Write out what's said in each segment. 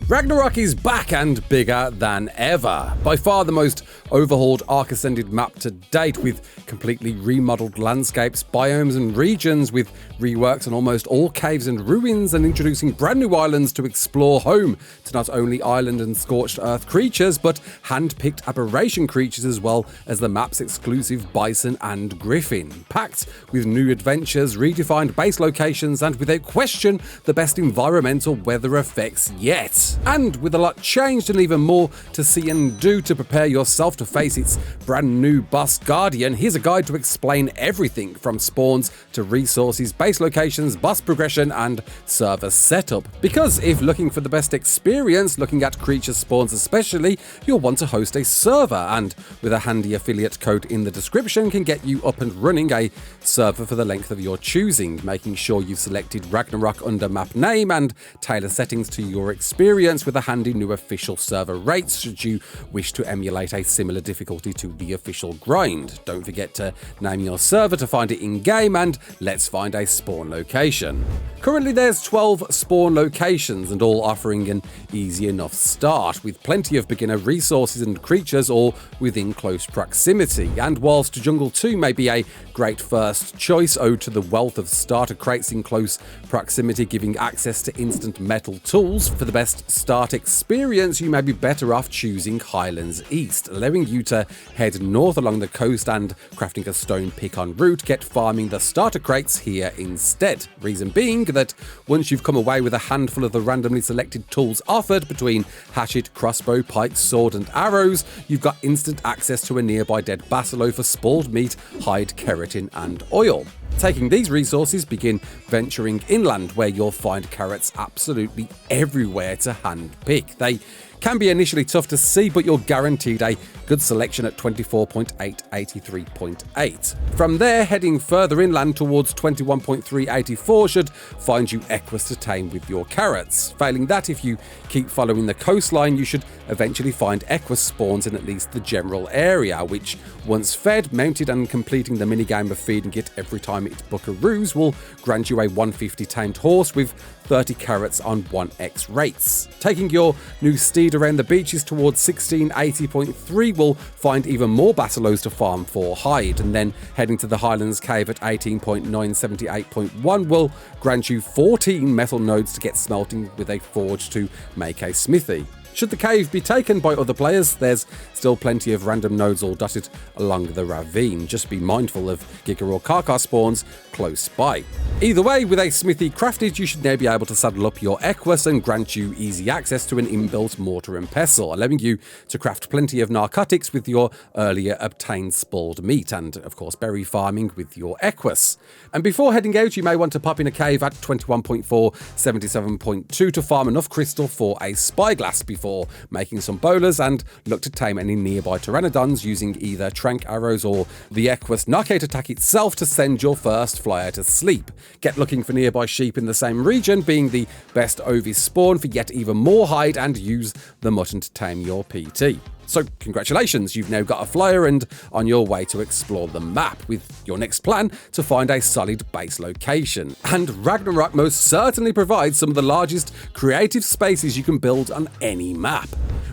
Ragnarok is back and bigger than ever. By far the most overhauled ARK Ascended map to date, with completely remodeled landscapes, biomes and regions, with reworks on almost all caves and ruins, and introducing brand new islands to explore, home to not only island and Scorched Earth creatures, but hand-picked Aberration creatures, as well as the map's exclusive bison and griffin. Packed with new adventures, redefined base locations, and without question, the best environmental weather effects yet. And with a lot changed and even more to see and do to prepare yourself to face its brand new boss Guardian, here's a guide to explain everything from spawns to resources, base locations, boss progression, and server setup. Because if looking for the best experience, looking at creature spawns especially, you'll want to host a server, and with a handy affiliate code in the description can get you up and running a server for the length of your choosing, making sure you've selected Ragnarok under map name and tailor settings to your experience with a handy new official server rates should you wish to emulate a similar difficulty to the official grind. Don't forget to name your server to find it in game, and let's find a spawn location. Currently there's 12 spawn locations, and all offering an easy enough start, with plenty of beginner resources and creatures all within close proximity. And whilst Jungle 2 may be a great first choice owed to the wealth of starter crates in close proximity giving access to instant metal tools, for the best start experience you may be better off choosing Highlands East, allowing you to head north along the coast and, crafting a stone pick en route, get farming the starter crates here instead. Reason being that once you've come away with a handful of the randomly selected tools offered between hatchet, crossbow, pike, sword and arrows, you've got instant access to a nearby dead basilo for spoiled meat, hide, keratin and oil. Taking these resources, begin venturing inland, where you'll find carrots absolutely everywhere to handpick. They can be initially tough to see, but you're guaranteed a good selection at 24.8, 83.8. From there, heading further inland towards 21.3, 84 should find you equus to tame with your carrots. Failing that, if you keep following the coastline, you should eventually find equus spawns in at least the general area, which, once fed, mounted and completing the minigame of feeding it every time it buckaroos, will grant you a 150 tamed horse with 30 carrots on 1x rates. Taking your new steed around the beaches towards 1680.3 will find even more basilos to farm for hide, and then heading to the Highlands Cave at 18.978.1 will grant you 14 metal nodes to get smelting with a forge to make a smithy. Should the cave be taken by other players, there's still plenty of random nodes all dotted along the ravine. Just be mindful of Giga or Karkar spawns close by. Either way, with a smithy crafted, you should now be able to saddle up your equus and grant you easy access to an inbuilt mortar and pestle, allowing you to craft plenty of narcotics with your earlier obtained spoiled meat, and of course berry farming with your equus. And before heading out, you may want to pop in a cave at 21.4, 77.2 to farm enough crystal for a spyglass before making some bowlers, and look to tame any nearby pteranodons using either trank arrows or the equus knockout attack itself to send your first flyer to sleep. Get looking for nearby sheep in the same region, being the best Ovis spawn for yet even more hide, and use the mutton to tame your PT. So congratulations, you've now got a flyer and on your way to explore the map, with your next plan to find a solid base location. And Ragnarok most certainly provides some of the largest creative spaces you can build on any map.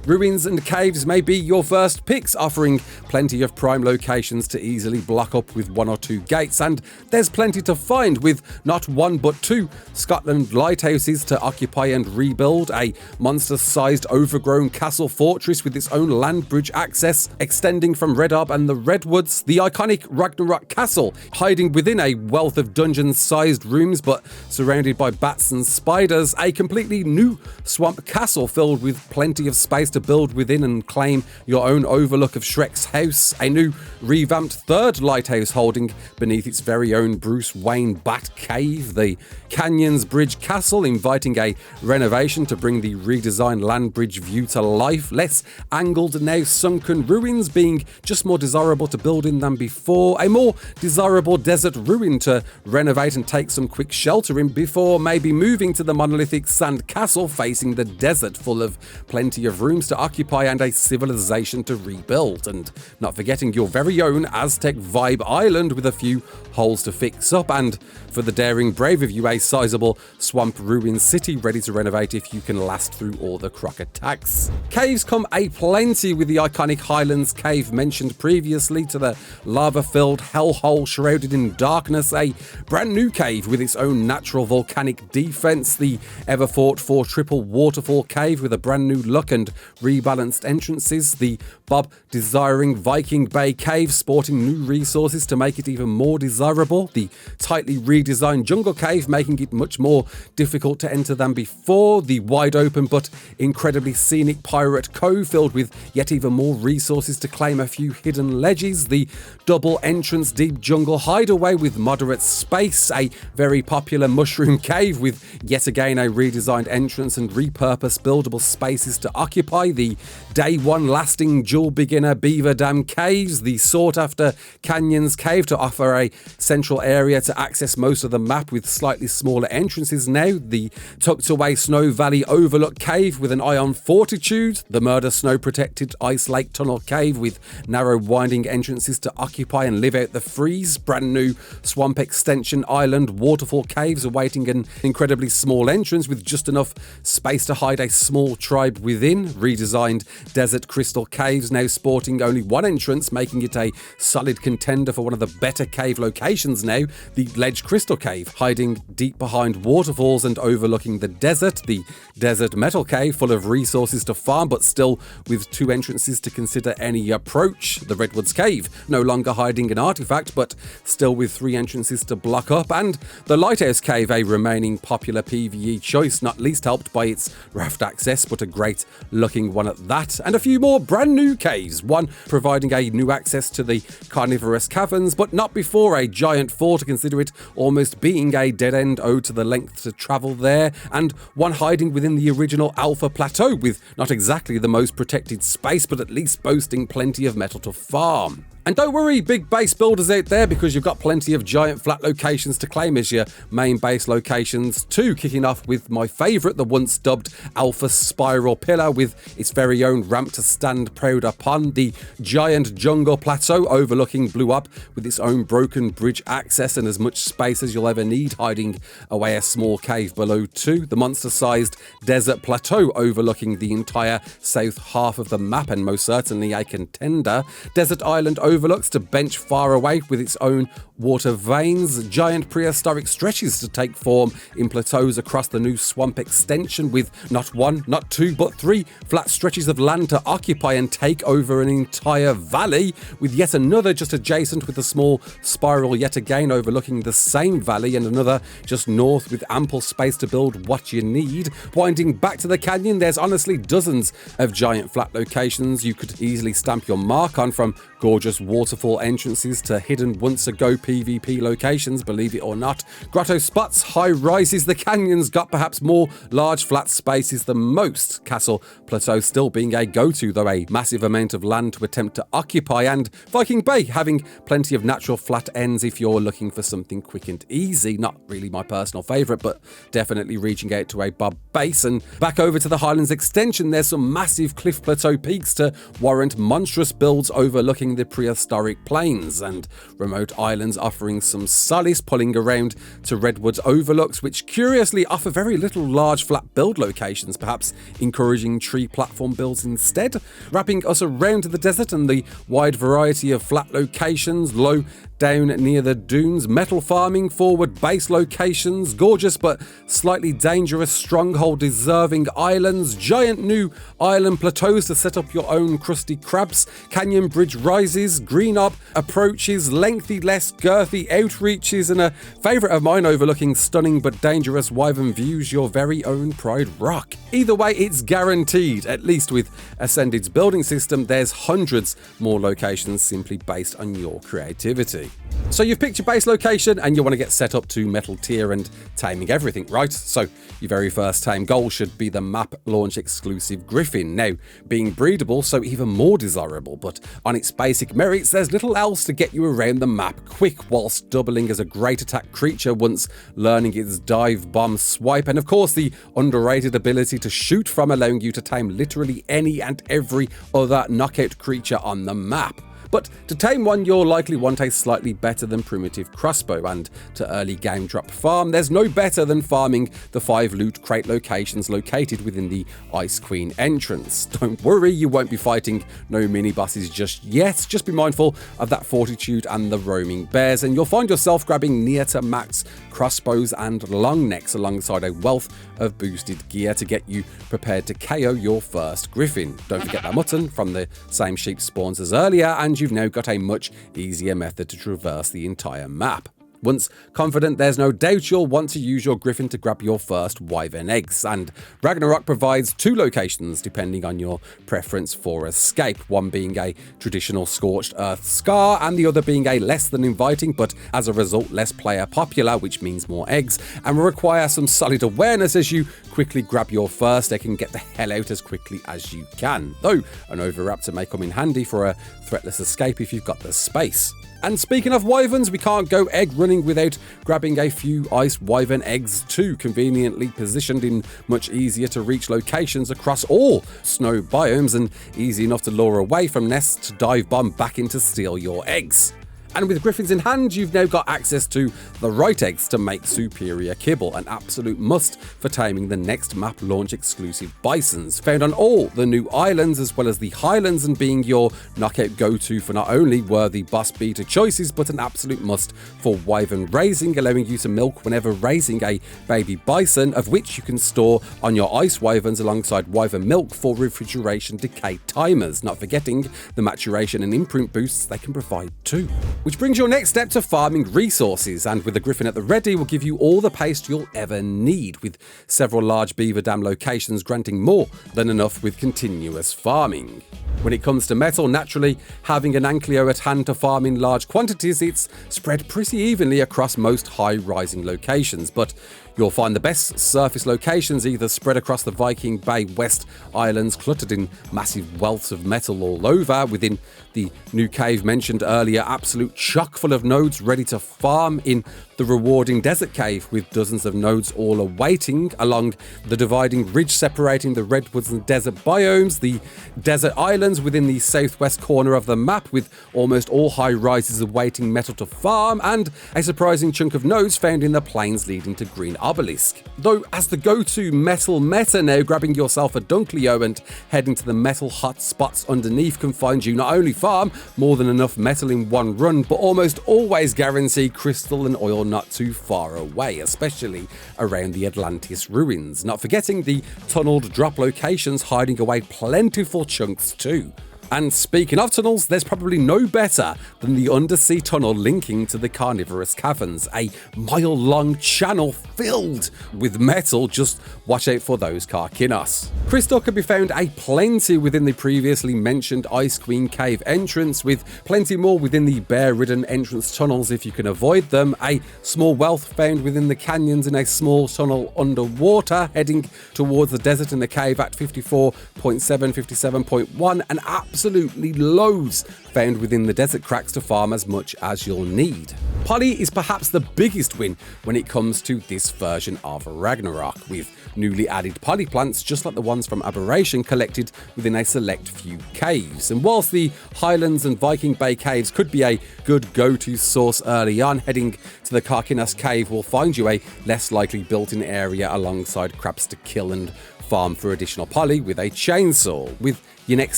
Ruins and caves may be your first picks, offering plenty of prime locations to easily block up with 1 or 2 gates, and there's plenty to find, with not 1 but 2 Scotland lighthouses to occupy and rebuild, a monster-sized overgrown castle fortress with its own land bridge access extending from Red Arb and the Redwoods, the iconic Ragnarok Castle, hiding within a wealth of dungeon-sized rooms but surrounded by bats and spiders, a completely new swamp castle filled with plenty of space to build within and claim your own overlook of Shrek's house, a new revamped 3rd lighthouse holding beneath its very own Bruce Wayne Bat Cave, the Canyons Bridge Castle inviting a renovation to bring the redesigned land bridge view to life, less angled now sunken ruins being just more desirable to build in than before, a more desirable desert ruin to renovate and take some quick shelter in before maybe moving to the monolithic sand castle facing the desert full of plenty of room lands to occupy and a civilization to rebuild, and not forgetting your very own Aztec vibe island with a few holes to fix up, and for the daring brave of you, a sizable swamp ruined city ready to renovate if you can last through all the croc attacks. Caves come aplenty, with the iconic Highlands cave mentioned previously to the lava-filled hellhole shrouded in darkness, a brand new cave with its own natural volcanic defense, the ever-fought-for triple waterfall cave with a brand new look and rebalanced entrances, the Bob-desiring Viking Bay cave sporting new resources to make it even more desirable, the tightly redesigned jungle cave making it much more difficult to enter than before, the wide open but incredibly scenic Pirate Cove filled with yet even more resources to claim a few hidden ledges, the double entrance deep jungle hideaway with moderate space, a very popular mushroom cave with yet again a redesigned entrance and repurposed buildable spaces to occupy, the day one lasting dual beginner beaver dam caves, the sought after canyons cave to offer a central area to access most of the map with slightly smaller entrances now, the tucked away Snow Valley Overlook cave with an eye on fortitude, the murder snow protected Ice Lake Tunnel cave with narrow winding entrances to occupy and live out the freeze, brand new Swamp Extension Island waterfall caves awaiting an incredibly small entrance with just enough space to hide a small tribe within, redesigned desert crystal caves now sporting only one entrance, making it a solid contender for one of the better cave locations now, the Ledge Crystal Cave hiding deep behind waterfalls and overlooking the desert, the Desert Metal Cave full of resources to farm but still with two entrances to consider any approach, the Redwoods Cave no longer hiding an artifact but still with three entrances to block up, and the Lighthouse Cave a remaining popular PvE choice, not least helped by its raft access but a great looking one at that, and a few more brand new caves, one providing a new access to the carnivorous caverns but not before a giant fall to consider it almost being a dead end owed to the length to travel there, and one hiding within the original Alpha Plateau with not exactly the most protected space but at least boasting plenty of metal to farm. And don't worry, big base builders out there, because you've got plenty of giant flat locations to claim as your main base locations too, kicking off with my favourite, the once dubbed Alpha Spiral Pillar with its very own ramp to stand proud upon, the giant jungle plateau overlooking Blue Up with its own broken bridge access and as much space as you'll ever need hiding away a small cave below too, the monster-sized desert plateau overlooking the entire south half of the map and most certainly a contender, desert island overlooks to bench far away with its own water veins, giant prehistoric stretches to take form in plateaus across the new swamp extension with not one, not two, but three flat stretches of land to occupy and take over an entire valley, with yet another just adjacent with a small spiral yet again overlooking the same valley and another just north with ample space to build what you need. Winding back to the canyon, there's honestly dozens of giant flat locations you could easily stamp your mark on, from gorgeous waterfall entrances to hidden once ago PvP locations, believe it or not, grotto spots, high rises. The canyon's got perhaps more large flat spaces than most, Castle Plateau still being a go-to, though a massive amount of land to attempt to occupy, and Viking Bay having plenty of natural flat ends if you're looking for something quick and easy. Not really my personal favourite, but definitely reaching out to a Bob base. And back over to the Highlands extension, there's some massive cliff plateau peaks to warrant monstrous builds overlooking the prehistoric plains, and remote islands offering some solace pulling around to Redwoods overlooks, which curiously offer very little large flat build locations, perhaps encouraging tree platform builds instead, wrapping us around the desert and the wide variety of flat locations, low down near the dunes, metal farming, forward base locations, gorgeous but slightly dangerous stronghold deserving islands, giant new island plateaus to set up your own crusty crabs, canyon bridge rises, green up approaches, lengthy less girthy outreaches, and a favourite of mine overlooking stunning but dangerous Wyvern views, your very own Pride Rock. Either way, it's guaranteed, at least with Ascended's building system, there's hundreds more locations simply based on your creativity. easily. So you've picked your base location and you want to get set up to metal tier and taming everything, right? So your very first tame goal should be the map launch exclusive Griffin. Now, being breedable, so even more desirable, but on its basic merits, there's little else to get you around the map quick, whilst doubling as a great attack creature once learning its dive bomb swipe, and of course the underrated ability to shoot from, allowing you to tame literally any and every other knockout creature on the map. But to tame one, you'll likely want a slightly better than primitive crossbow, and to early game drop farm, there's no better than farming the 5 loot crate locations located within the Ice Queen entrance. Don't worry, you won't be fighting no mini bosses just yet, just be mindful of that fortitude and the roaming bears, and you'll find yourself grabbing near to max crossbows and long necks alongside a wealth of boosted gear to get you prepared to KO your first Griffin. Don't forget that mutton from the same sheep spawns as earlier, and you've now got a much easier method to traverse the entire map. Once confident, there's no doubt you'll want to use your Griffin to grab your first Wyvern eggs, and Ragnarok provides 2 locations depending on your preference for escape, one being a traditional Scorched Earth scar and the other being a less than inviting but as a result less player popular, which means more eggs, and will require some solid awareness as you quickly grab your first egg and get the hell out as quickly as you can, though an Overraptor may come in handy for a threatless escape if you've got the space. And speaking of wyverns, we can't go egg running without grabbing a few ice wyvern eggs too, conveniently positioned in much easier to reach locations across all snow biomes and easy enough to lure away from nests to dive bomb back in to steal your eggs. And with Griffins in hand, you've now got access to the right eggs to make superior kibble, an absolute must for taming the next map launch exclusive bisons, found on all the new islands as well as the highlands, and being your knockout go-to for not only worthy boss beater choices, but an absolute must for wyvern raising, allowing you to milk whenever raising a baby bison, of which you can store on your ice wyverns alongside wyvern milk for refrigeration decay timers, not forgetting the maturation and imprint boosts they can provide too. Which brings your next step to farming resources, and with the Griffin at the ready will give you all the paste you'll ever need, with several large beaver dam locations granting more than enough with continuous farming. When it comes to metal, naturally, having an Ankylo at hand to farm in large quantities, it's spread pretty evenly across most high-rising locations, but you'll find the best surface locations either spread across the Viking Bay West Islands, cluttered in massive wealths of metal all over, within the new cave mentioned earlier, absolute chock full of nodes ready to farm, in the rewarding desert cave with dozens of nodes all awaiting, along the dividing ridge separating the redwoods and desert biomes, the desert islands within the southwest corner of the map with almost all high rises awaiting metal to farm, and a surprising chunk of nodes found in the plains leading to Green Obelisk. Though as the go-to metal meta now, grabbing yourself a Dunkleo and heading to the metal hot spots underneath can find you not only farm more than enough metal in one run, but almost always guarantee crystal and oil not too far away, especially around the Atlantis ruins, not forgetting the tunneled drop locations hiding away plentiful chunks too. And speaking of tunnels, there's probably no better than the undersea tunnel linking to the carnivorous caverns, a mile-long channel filled with metal. Just watch out for those Karkinos. Crystal can be found a plenty within the previously mentioned Ice Queen cave entrance, with plenty more within the bear-ridden entrance tunnels if you can avoid them, a small wealth found within the canyons in a small tunnel underwater, heading towards the desert in the cave at 54.7, 57.1, and absolutely loads found within the desert cracks to farm as much as you'll need. Poly is perhaps the biggest win when it comes to this version of Ragnarok, with newly added poly plants just like the ones from Aberration collected within a select few caves. And whilst the Highlands and Viking Bay caves could be a good go-to source early on, heading to the Karkinos cave will find you a less likely built-in area alongside crabs to kill and farm for additional poly with a chainsaw, with your next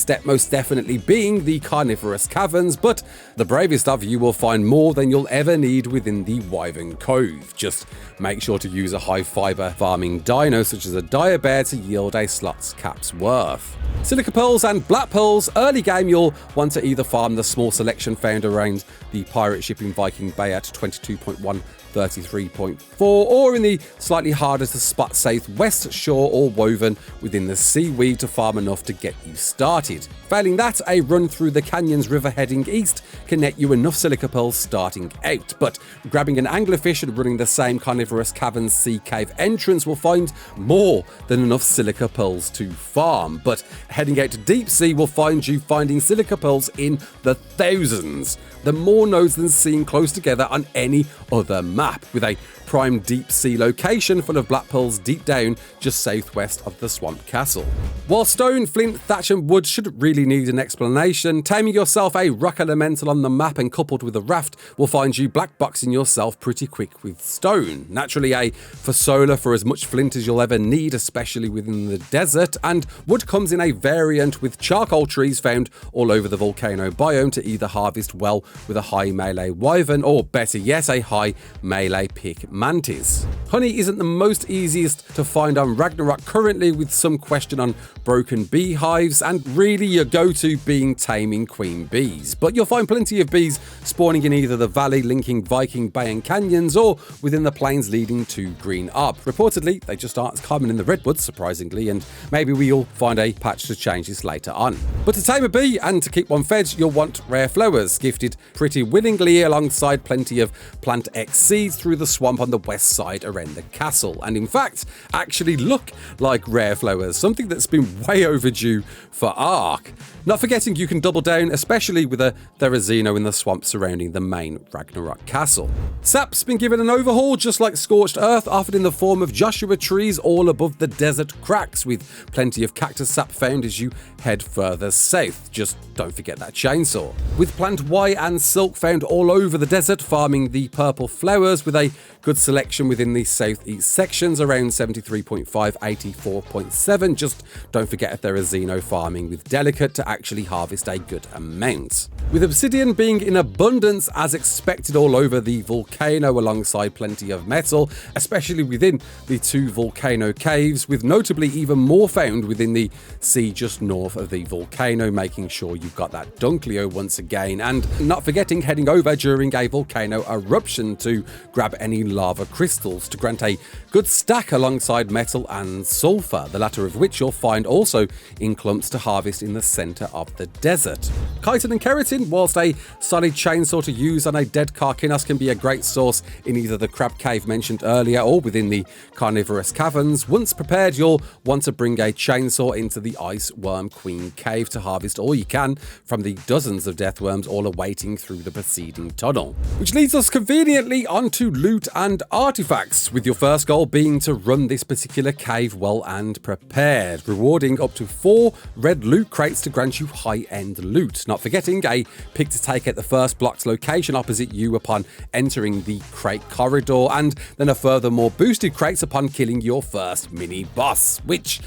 step most definitely being the carnivorous caverns, but the bravest of you will find more than you'll ever need within the Wyvern Cove. Just make sure to use a high fiber farming dino such as a dire bear to yield a slot's cap's worth. Silica pearls and black pearls, early game you'll want to either farm the small selection found around the pirate ship in Viking Bay at 22.1, 33.4, or in the slightly harder to spot southwest shore or woven within the seaweed to farm enough to get you started. started. Failing that, a run through the canyons river heading east can net you enough silica pearls starting out, but grabbing an anglerfish and running the same carnivorous caverns sea cave entrance will find more than enough silica pearls to farm. But heading out to deep sea will find you finding silica pearls in the thousands. The more nodes than seen close together on any other map, with a prime deep sea location full of black pearls deep down just southwest of the swamp castle. While stone, flint, thatch and wood should really need an explanation, taming yourself a rock elemental on the map and coupled with a raft will find you black boxing yourself pretty quick with stone. Naturally a solar for as much flint as you'll ever need, especially within the desert, and wood comes in a variant with charcoal trees found all over the volcano biome to either harvest well with a high melee wyvern or better yet a high melee pick mantis. Honey isn't the most easiest to find on Ragnarok currently, with some question on broken beehives and really your go-to being taming queen bees, but you'll find plenty of bees spawning in either the valley linking Viking Bay and canyons or within the plains leading to Green Up. Reportedly they just aren't as common in the redwoods, surprisingly, and maybe we'll find a patch to change this later on. But to tame a bee and to keep one fed you'll want rare flowers, gifted pretty willingly alongside plenty of plant X seeds through the swamp on the west side around the castle, and in fact actually look like rare flowers, something that's been way overdue for ARK. Not forgetting you can double down, especially with a Therizino in the swamp surrounding the main Ragnarok castle. Sap's been given an overhaul, just like Scorched Earth, offered in the form of Joshua trees all above the desert cracks, with plenty of cactus sap found as you head further south. Just don't forget that chainsaw. With plant Y and silk found all over the desert, farming the purple flowers with a good selection within the southeast sections around 73.5, 84.7. Just don't forget if there is Xeno farming with delicate to actually harvest a good amount. With obsidian being in abundance as expected all over the volcano alongside plenty of metal, especially within the two volcano caves, with notably even more found within the sea just north of the volcano, making sure you've got that Dunkleo once again, and not forgetting heading over during a volcano eruption to grab any lava crystals to grant a good stack alongside metal and sulphur, the latter of which you'll find also in clumps to harvest in the centre of the desert. Chitin and Keratin, whilst a solid chainsaw to use on a dead Carcinos, can be a great source in either the crab cave mentioned earlier or within the carnivorous caverns. Once prepared, you'll want to bring a chainsaw into the ice worm queen cave to harvest all you can from the dozens of death worms all awaiting through the preceding tunnel. Which leads us conveniently onto loot and artifacts, with your first goal being to run this particular cave well and prepared, rewarding up to 4 red loot crates to grant you high-end loot, not forgetting a pick to take at the first blocked location opposite you upon entering the crate corridor, and then a furthermore boosted crates upon killing your first mini boss, which,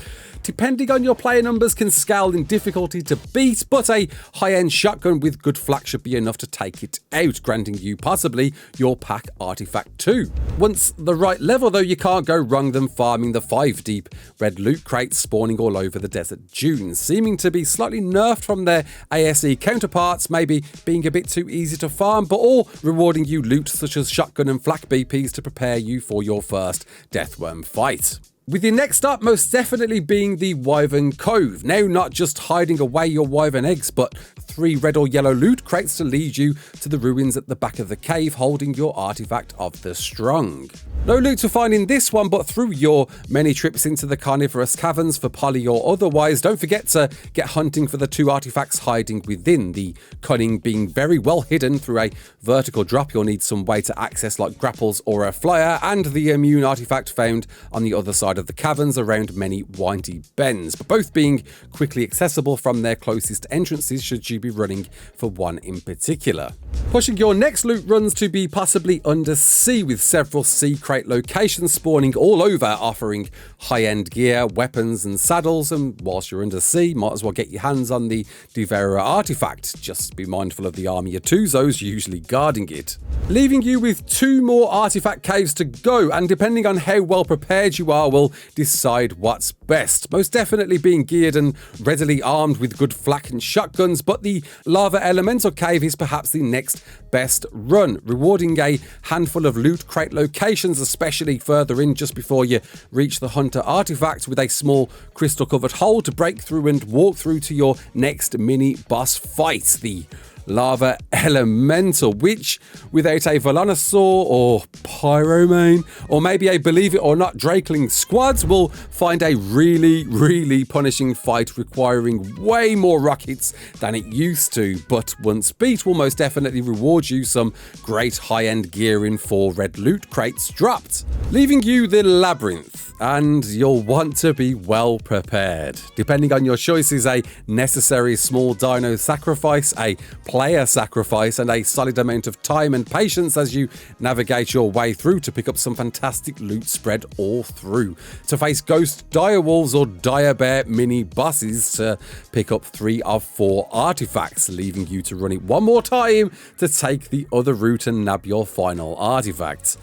depending on your player numbers, can scale in difficulty to beat, but a high-end shotgun with good flak should be enough to take it out, granting you possibly your pack artifact too. Once the right level though, you can't go wrong than farming the 5 deep red loot crates spawning all over the desert dunes, seeming to be slightly nerfed from their ASE counterparts, maybe being a bit too easy to farm, but all rewarding you loot such as shotgun and flak BPs to prepare you for your first deathworm fight. With your next up most definitely being the Wyvern Cove, now not just hiding away your wyvern eggs, but 3 red or yellow loot crates to lead you to the ruins at the back of the cave holding your artifact of the strong. No loot to find in this one, but through your many trips into the carnivorous caverns for poly or otherwise, don't forget to get hunting for the 2 artifacts hiding within, the cunning being very well hidden through a vertical drop you'll need some way to access like grapples or a flyer, and the immune artifact found on the other side of the caverns around many windy bends, but both being quickly accessible from their closest entrances should you be running for one in particular. Pushing your next loot runs to be possibly undersea, with several sea crate locations spawning all over, offering high-end gear, weapons and saddles, and whilst you're undersea, might as well get your hands on the Devourer artifact. Just be mindful of the army of Tuzos usually guarding it. Leaving you with 2 more artifact caves to go, and depending on how well prepared you are will decide what's best. Most definitely being geared and readily armed with good flak and shotguns, but the Lava Elemental Cave is perhaps the next next best run, rewarding a handful of loot crate locations, especially further in just before you reach the Hunter artifact, with a small crystal covered hole to break through and walk through to your next mini boss fight, the Lava Elemental, which without a Velonosaur or Pyromane, or maybe a Believe It or Not Drakeling squads, will find a really punishing fight requiring way more rockets than it used to, but once beat will most definitely reward you some great high-end gear in 4 red loot crates dropped, leaving you the Labyrinth, and you'll want to be well prepared. Depending on your choices, a necessary small dino sacrifice, a player sacrifice, and a solid amount of time and patience as you navigate your way through to pick up some fantastic loot spread all through, to face ghost direwolves or direbear mini bosses, to pick up 3 of 4 artifacts, leaving you to run it one more time to take the other route and nab your final artifact.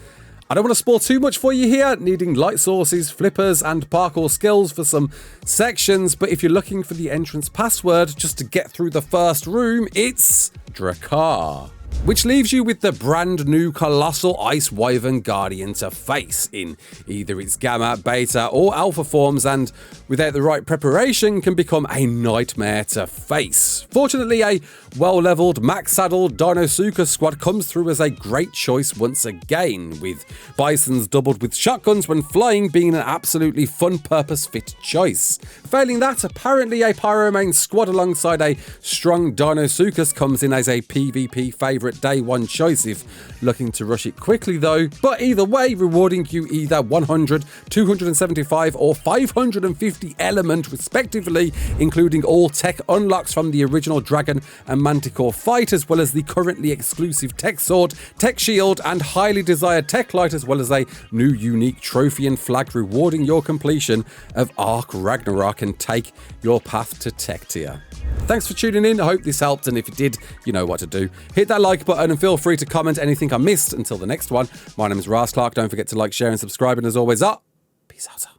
I don't want to spoil too much for you here, needing light sources, flippers, and parkour skills for some sections, but if you're looking for the entrance password just to get through the first room, it's Drakkar, which leaves you with the brand new colossal ice wyvern guardian to face in either its gamma, beta, or alpha forms, and without the right preparation can become a nightmare to face. Fortunately, a well-leveled max saddle Dinosuka squad comes through as a great choice once again, with bisons doubled with shotguns when flying being an absolutely fun purpose-fit choice. Failing that, apparently a Pyromane squad alongside a strong Dinosuchus comes in as a PvP favourite day one choice if looking to rush it quickly though, but either way rewarding you either 100, 275 or 550 element respectively, including all tech unlocks from the original Dragon and Manticore fight, as well as the currently exclusive tech sword, tech shield and highly desired tech light, as well as a new unique trophy and flag rewarding your completion of ARK Ragnarok and take your path to tech tier. Thanks for tuning in, I hope this helped, and if it did, you know what to do. Hit that like button and feel free to comment anything I missed. Until the next one, my name is Raasclark, don't forget to like, share and subscribe, and as always, peace out.